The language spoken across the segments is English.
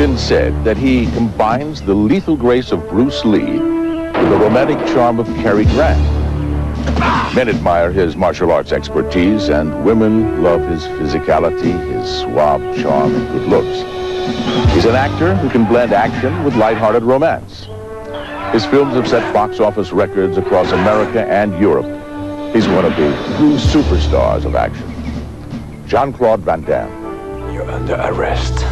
been said that he combines the lethal grace of Bruce Lee with the romantic charm of Cary Grant. Men admire his martial arts expertise, and women love his physicality, his suave charm, and good looks. He's an actor who can blend action with lighthearted romance. His films have set box office records across America and Europe. He's one of the true superstars of action. Jean-Claude Van Damme. You're under arrest.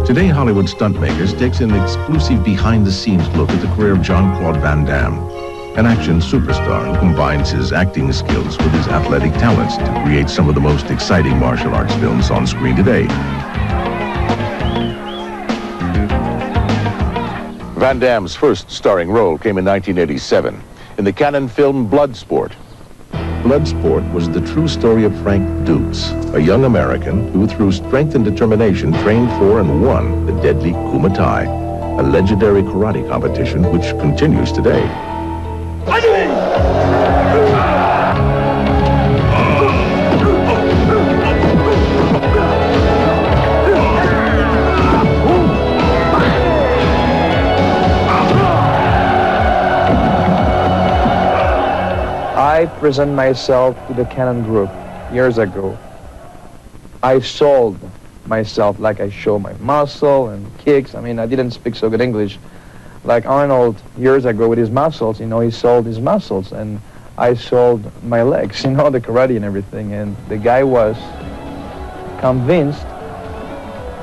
Today, Hollywood Stuntmakers takes an exclusive behind-the-scenes look at the career of Jean-Claude Van Damme, an action superstar who combines his acting skills with his athletic talents to create some of the most exciting martial arts films on screen today. Van Damme's first starring role came in 1987 in the Cannon film Bloodsport. Bloodsport was the true story of Frank Dukes, a young American who, through strength and determination, trained for and won the deadly Kumite, a legendary karate competition which continues today. I present myself to the Cannon Group years ago. I sold myself like I show my muscle and kicks. I mean, I didn't speak so good English. Like Arnold years ago with his muscles, you know, he sold his muscles, and I sold my legs, you know, the karate and everything. And the guy was convinced.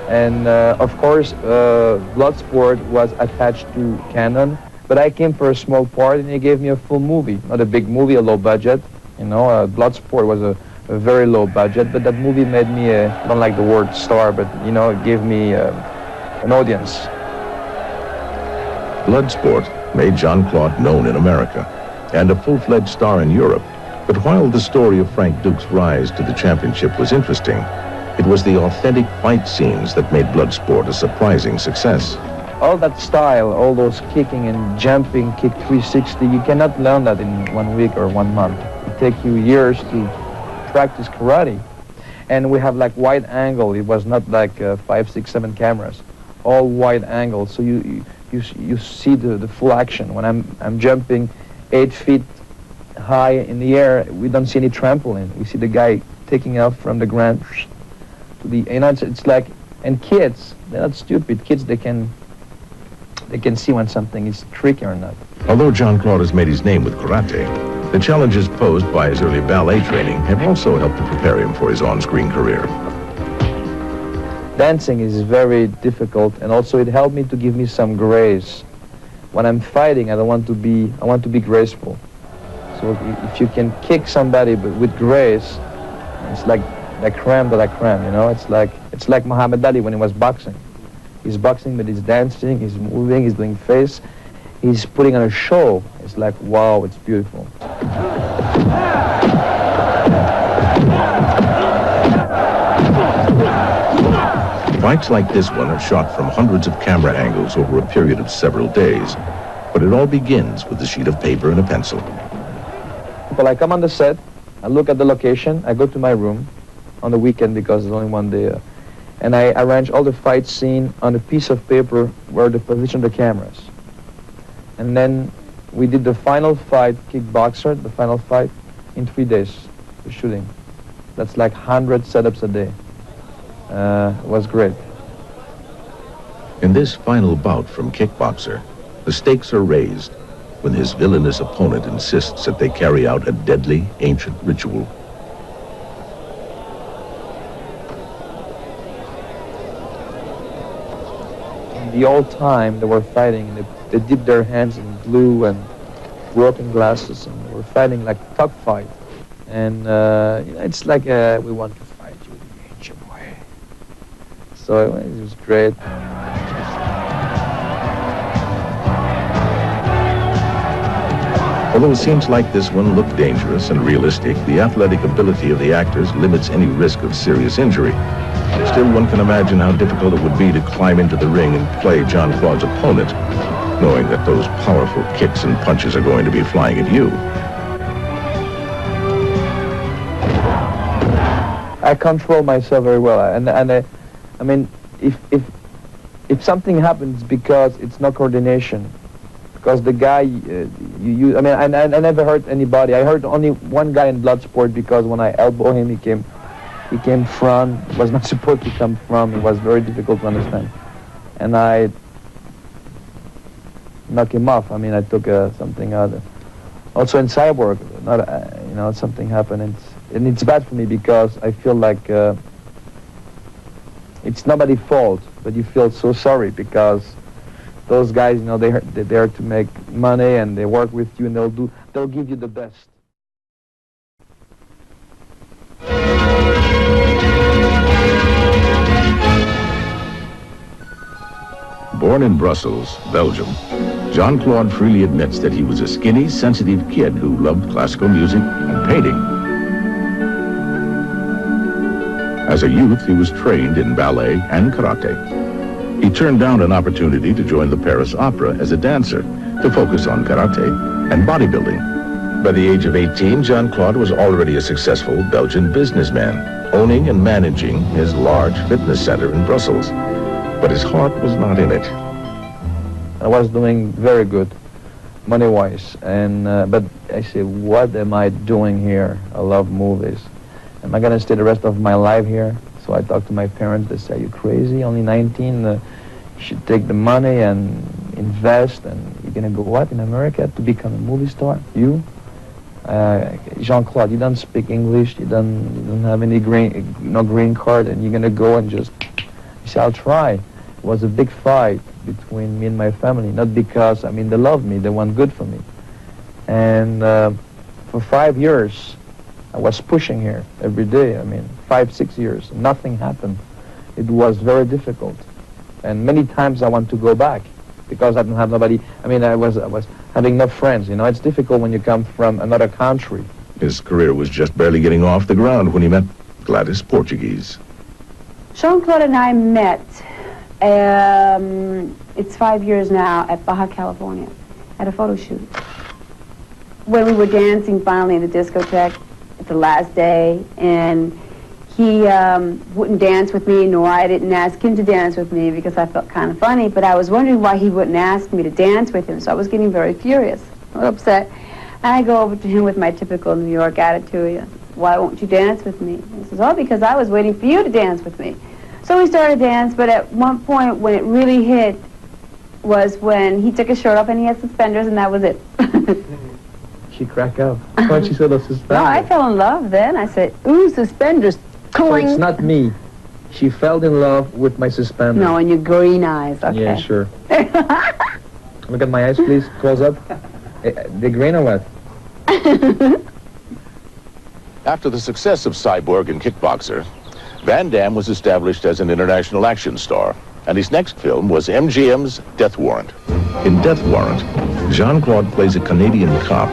And of course, Bloodsport was attached to Cannon. But I came for a small part, and he gave me a full movie. Not a big movie, a low budget. You know, Bloodsport was a very low budget, but that movie made me I don't like the word star, but, you know, it gave me an audience. Bloodsport made Jean-Claude known in America and a full-fledged star in Europe. But while the story of Frank Dukes' rise to the championship was interesting, it was the authentic fight scenes that made Bloodsport a surprising success. All that style, all those kicking and jumping, kick 360, you cannot learn that in 1 week or 1 month. It takes you years to practice karate. And we have like wide angle. It was not like 5, 6, 7 cameras. All wide angle, so you see the full action. When I'm jumping 8 feet high in the air, we don't see any trampoline. We see the guy taking off from the ground to the, you know, it's like, and kids, they're not stupid. Kids, they can see when something is tricky or not. Although Jean-Claude has made his name with karate, the challenges posed by his early ballet training have also helped to prepare him for his on-screen career. Dancing is very difficult, and also it helped me to give me some grace. When I'm fighting, I want to be graceful. So if you can kick somebody but with grace, it's like la crème de la crème, you know? It's like Muhammad Ali when he was boxing. He's boxing, but he's dancing, he's moving, he's doing face. He's putting on a show. It's like, wow, it's beautiful. Fights like this one are shot from hundreds of camera angles over a period of several days. But it all begins with a sheet of paper and a pencil. Well, I come on the set, I look at the location, I go to my room on the weekend because there's only one day. And I arrange all the fight scene on a piece of paper where the position of the cameras. And then we did the final fight, kickboxer, the final fight, in 3 days, the shooting. That's like 100 setups a day. It was great. In this final bout from Kickboxer, the stakes are raised when his villainous opponent insists that they carry out a deadly, ancient ritual. In the old time, they were fighting, and they dipped their hands in glue and broken glasses, and they were fighting like a tough fight. And you know, it's like, we want to fight you the ancient way. So it was great. Although it seems like this one looked dangerous and realistic, the athletic ability of the actors limits any risk of serious injury. Still, one can imagine how difficult it would be to climb into the ring and play John Claude's opponent, knowing that those powerful kicks and punches are going to be flying at you. I control myself very well, I mean, if something happens, because it's no coordination, because the guy I mean, I never hurt anybody. I hurt only one guy in blood sport, because when I elbow him, he came from, was not supposed to come from. It was very difficult to understand, and I knock him off. I mean, I took something out. Also in Cyborg, you know, something happened, and it's bad for me, because I feel like it's nobody's fault, but you feel so sorry, because those guys, you know, they're there to make money, and they work with you, and they'll give you the best. Born in Brussels, Belgium, Jean-Claude freely admits that he was a skinny, sensitive kid who loved classical music and painting. As a youth, he was trained in ballet and karate. He turned down an opportunity to join the Paris Opera as a dancer to focus on karate and bodybuilding. By the age of 18, Jean-Claude was already a successful Belgian businessman, owning and managing his large fitness center in Brussels. But his heart was not in it. I was doing very good, money-wise, and but I said, what am I doing here? I love movies. Am I gonna stay the rest of my life here? So I talked to my parents. They said, are you crazy? Only 19, you should take the money and invest, and you're gonna go what, in America, to become a movie star? You? Jean-Claude, you don't speak English, you don't have any green card, and you're gonna go and just, he said, I'll try. It was a big fight between me and my family, not because, I mean, they loved me, they want good for me. And for 5 years, I was pushing here every day. I mean, 5, 6 years, nothing happened. It was very difficult. And many times I want to go back, because I didn't have nobody. I mean, I was having no friends, you know. It's difficult when you come from another country. His career was just barely getting off the ground when he met Gladys Portuguese. Jean-Claude and I met, it's 5 years now, at Baja, California, at a photo shoot. When we were dancing finally in the discotheque, at the last day, and he wouldn't dance with me, nor I didn't ask him to dance with me, because I felt kind of funny, but I was wondering why he wouldn't ask me to dance with him, so I was getting very furious, a little upset. And I go over to him with my typical New York attitude. Why won't you dance with me? He says, oh, because I was waiting for you to dance with me. So we started to dance, but at one point when it really hit was when he took his shirt off and he had suspenders, and that was it. She cracked up. When she said the suspenders. No, I fell in love then. I said, ooh, suspenders. So it's not me. She fell in love with my suspenders. No, and your green eyes. Okay. Yeah, sure. Look at my eyes, please. Close up. They green or what? After the success of Cyborg and Kickboxer, Van Damme was established as an international action star, and his next film was MGM's Death Warrant. In Death Warrant, Jean-Claude plays a Canadian cop.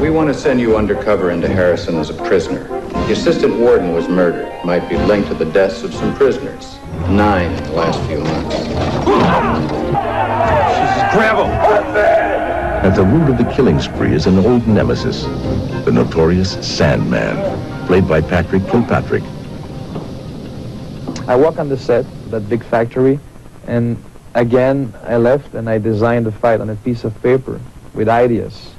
We want to send you undercover into Harrison as a prisoner. The assistant warden was murdered. Might be linked to the deaths of some prisoners. 9 in the last few months. Gravel! At the root of the killing spree is an old nemesis, the notorious Sandman, played by Patrick Kilpatrick. I walk on the set, that big factory, and again I left and I designed a fight on a piece of paper with ideas.